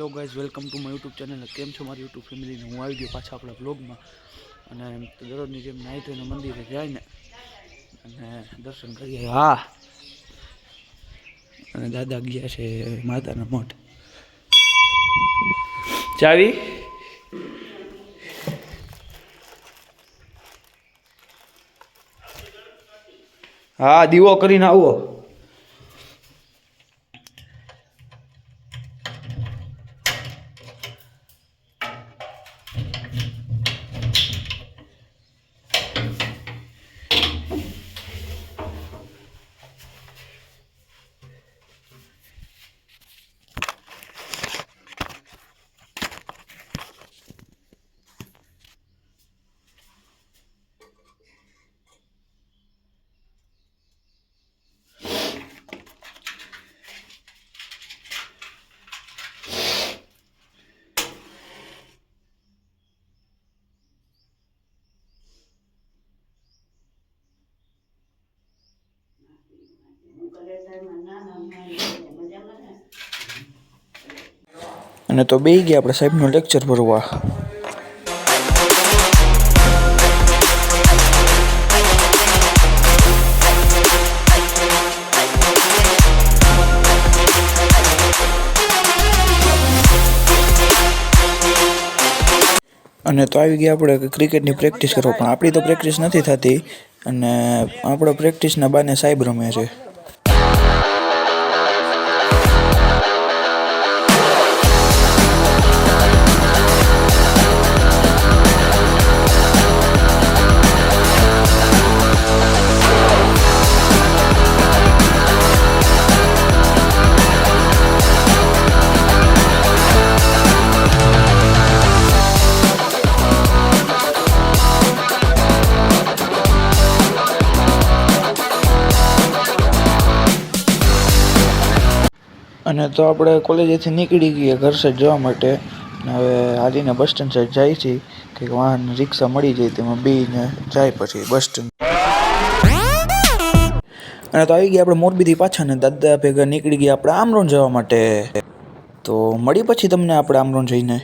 Hello guys, welcome to my YouTube channel. કેમ છો મારી યુટ્યુબ ફેમિલીને? હું આવી ગયો પાછા આપણા બ્લોગમાં. અને દરરોજની જેમ નાહી ધોઈને મંદિરે જાય ને અને દર્શન કરીએ. હા, અને દાદા ગયા છે માતાના મઠ. ચાવી હા, દીવો કરીને આવો. અને તો બે ગયા આપણે સાહેબનું લેક્ચર ભરવા. અને તો આવી ગયા આપણે ક્રિકેટની પ્રેક્ટિસ કરવા, પણ આપણી તો પ્રેક્ટિસ નથી થતી અને આપણે પ્રેક્ટિસના બાને સાહેબ રમે છે. અને તો આપણે કોલેજેથી નીકળી ગયા ઘર સાઈડ જવા માટે. હવે હાલીને બસ સ્ટેન્ડ સાઈડ જાય છે કે વાહન રિક્ષા મળી જાય તેમાં બેને જાય પછી બસ સ્ટેન્ડ. અને તો આવી ગયા આપણે મોરબીથી પાછા ને દાદા ભેગા નીકળી ગયા આપણે આમરોન જવા માટે. તો મળી પછી તમને આપણે આમરોન જઈને.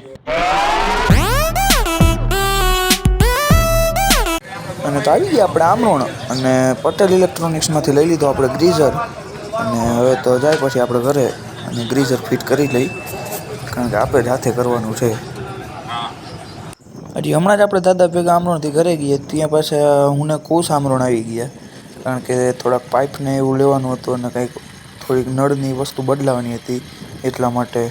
અને તો આવી ગયા આપણે આમરોણ અને પટેલ ઇલેક્ટ્રોનિક્સમાંથી લઈ લીધો આપણે ગ્રીઝર. અને હવે તો જાય પછી આપણે ઘરે અને ગ્રીઝર ફિટ કરી લઈ, કારણ કે આપણે જ હાથે કરવાનું છે. હજી હમણાં જ આપણે દાદા ભેગા આમરોણથી ઘરે ગયા, ત્યાં પાછા હું ને કોસ આમરોણ આવી ગયા, કારણ કે થોડાક પાઇપને એવું લેવાનું હતું અને કંઈક થોડીક નળની વસ્તુ બદલાવાની હતી એટલા માટે.